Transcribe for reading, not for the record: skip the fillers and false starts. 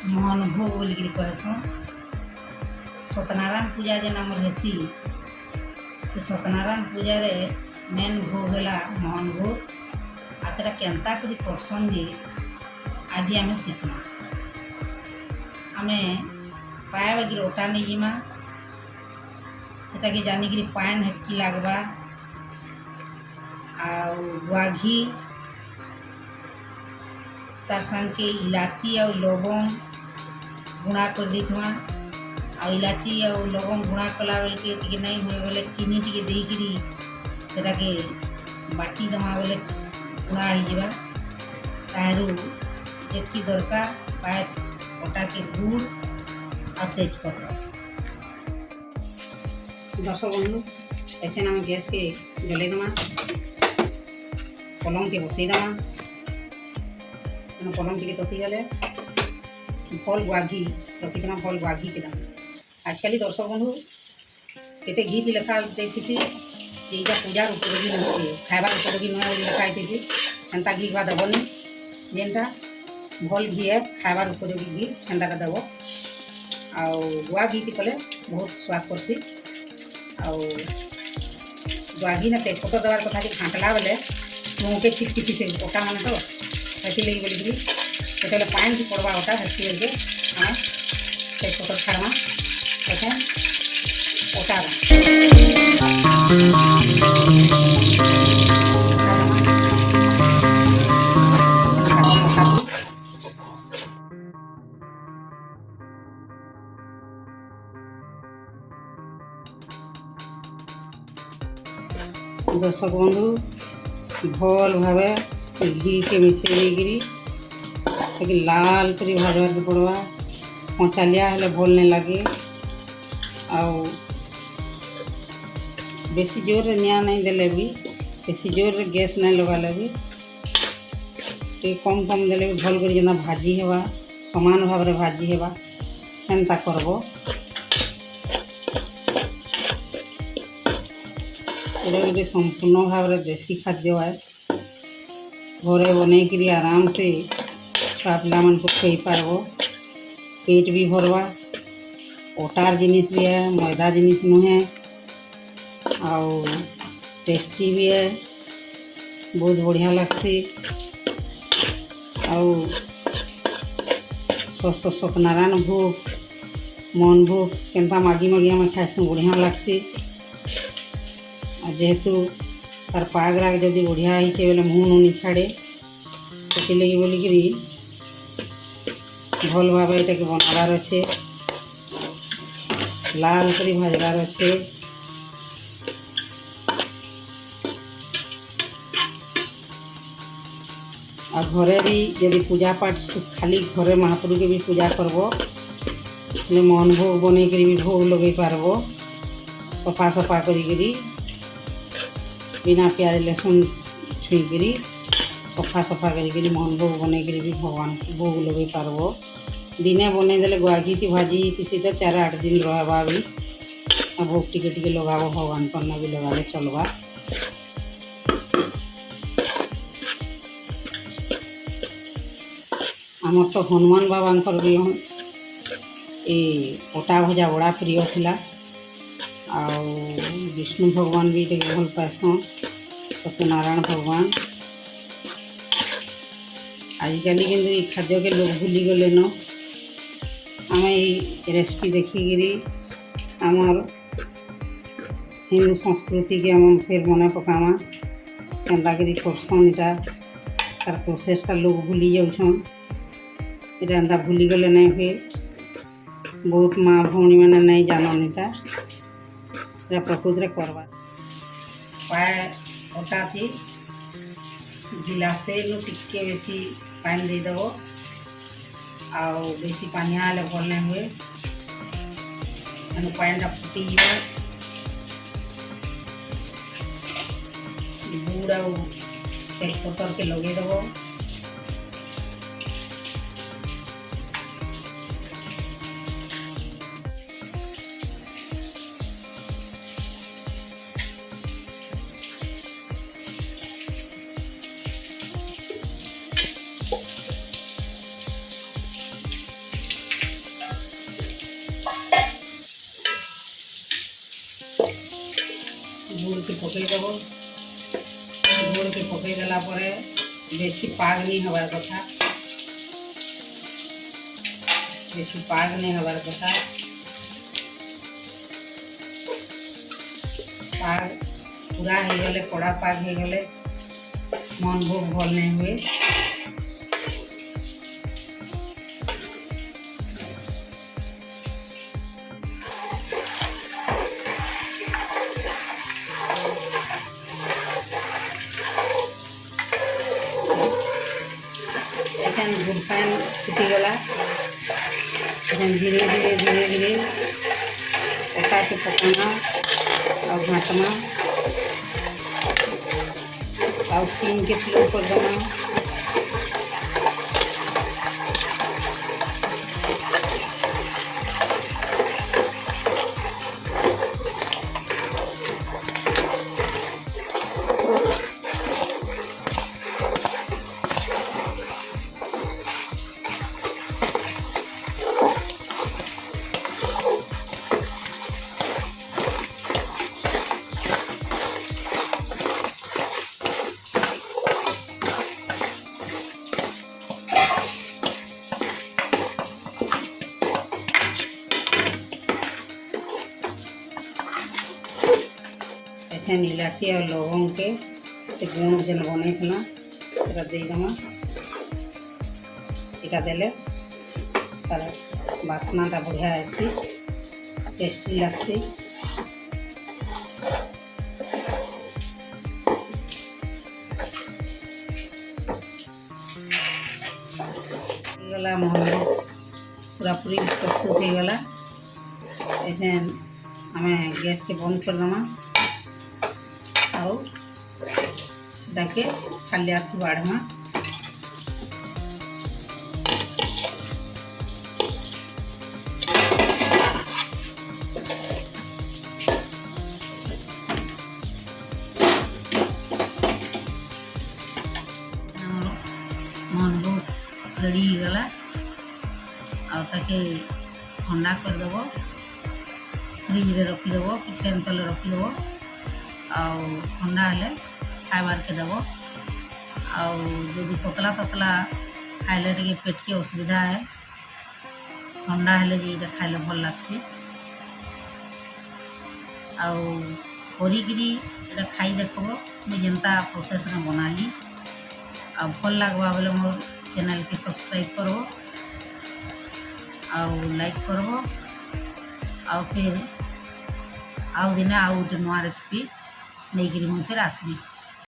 मोहन भोग बोलिकी कहसुँ। सत्यनारायण पूजा जेन आमर हेसी से सत्यनारायण पूजा मेन भोग है मोहन भोग। आ सेटा केन्ता करी करसन जे आज आम शिखमा। आम पाए बागी अटा नहीं जिमा सेटा के जानिकी पान हेतकी लगवा गुआ घी तार संग के इलाची और लवंग गुणा कर देथमा। आ इलाची और लवंग गुणा कला बेल के टिके नहीं हुए बोले चीनी टिके देकरी सेटा के बाटी दमा बोले गुणा हो जावा। तारू जेतकी दरकार पाए अटा के गुड़ और तेजपत्र। दर्शक बंधु ऐसे आम गैस के जले दमा पलंग के बसई दमा। पलंग टिके तती गले भल गुआ घी रखीना भल गुआ घी के दमा। आजकल दर्शक बंधु केते घी लेखा देखी यहाँ पूजार उपयोगी नुहे खाइबार उपयोगी नुहे लेखा होती सेन्ता घी गुआ देवनी जेनटा भल घी है खाइबार उपयोगी घी सेन्टा देव। आउ गुआ घी कले बहुत स्वाद करसी। गुआ घी ना तेजपत्र देवार कथा घाटला बेले मुँह के छिटकी से अटा मान तो से लगी बोलिकी जो पान भी पड़वा अटा से आम तेजपत्र छाड़मा प्रथम अटा दर्शक बंधु भल भाव घी के मिसई लाल करी भाजवा के पड़वा। कंचालिया हेले भल नहीं लगे। आउ बेसी जोर निया नहीं देले भी बेसी जोर गैस नहीं लगाले भी टे कम कम देले भी भल करी जेना भाजी हेबा समान भाव रे भाजी हेबा सेन्ता करबो। गोटे संपूर्ण भाव में देसी खाद्य है घरे बनईकरी आराम से छुआ पिला मन को खुई पारब। पेट भी भरवा अटार जिनिस भी है मैदा जिनिस नुहे आउ टेस्टी भी है बहुत बढ़िया लगती। आउ सत्यनारायण भोग मोहन भोग केन्ता मागी मागी आम खाइसु बढ़िया लगसी। जेहेतु तार पागराग जदि बढ़िया होइछे बेले मुँह नुनी छाड़े से लगी बोलिकी भल भाव ये बनाबार अच्छे लाल करी भाजबार अच्छे। आ घरे भी यदि पूजा पाठ खाली घरे महाप्रभु के भी पूजा करब मोहन भोग बनईकरी भी भोग लगे पारब सफा सफा करी बिना प्याज लहसुन छुईकरी सफा सफा करी मोहन भोग बनईकरी भी भगवान भोग लगे पारब। दिने बन देले गुआ घी भाजी किसी तो 4-8 दिन रहबा भी भोग टिके टिके लगाब भगवान पन्ना भी लगाले चलवा। आमर तो हनुमान बाबा भी ये अटा भजा बड़ा प्रिय थिला। आउ विष्णु भगवान भी भल पाइसन सत्यनारायण भगवान। आजिकल कि खाद्य के लोग भूली गले न आम रेसिपी देखिकी आमर हिंदू संस्कृति के आम फिर मने पकामा केन्ता करी करसन इटा तार प्रोसेसटा लोग भूली जाऊन इटा एंता भूली गले नहीं हुए। बहुत माँ भौणी मैंने नहीं जानन इटा प्रकृत रे करवा। पाए अटा थी गिलासे नु टिके बेसी पानी दे देव आउ बेसी पानिया हेले भल नहीं हुए। पानी फुटी गुड़ आ तेजपत्र के लगे देव। के पकईदेव गुड़ के पकईदेला बेसी पाग नहीं हबार कथा बेसी पाग नहीं हबार कथा पाग पूरा हो गले कड़ा पाग हो गले मन भोग भल नहीं हुए गुड़ पान फुटीगला धीरे धीरे धीरे धीरे पका के पकाना और घाटना और सीम के स्लो कर देना इलाची और लवंग के से गुण जेन बनई थला सेटा दे दमा इटा देले तार बास्नाटा बढ़िया आसी टेस्टी लागसी गला महंगा पूरा पूरी प्रस्तुत हो गला ऐसे हमें गैस के बंद कर दमा डाके खाली हाथ बाढ़मा मन रेडी गला आके ठंडा करदेव फ्रिज रे रखीदेव फैन तले रखीदेव ठंडा हेले खाइबार के देव आदि पतला पतला खाइले टे पेट के असुविधा है ठंडा हेले जे खाइले भल लागसी करी खाई देखब मुझे जेनता प्रोसेस में बनाली भल लगवा बोले मोर चैनल के सब्सक्राइब करो लाइक करो फिर आउ दिने आउ गोटे नुआ रेसिपी नहीं फिर आसबी।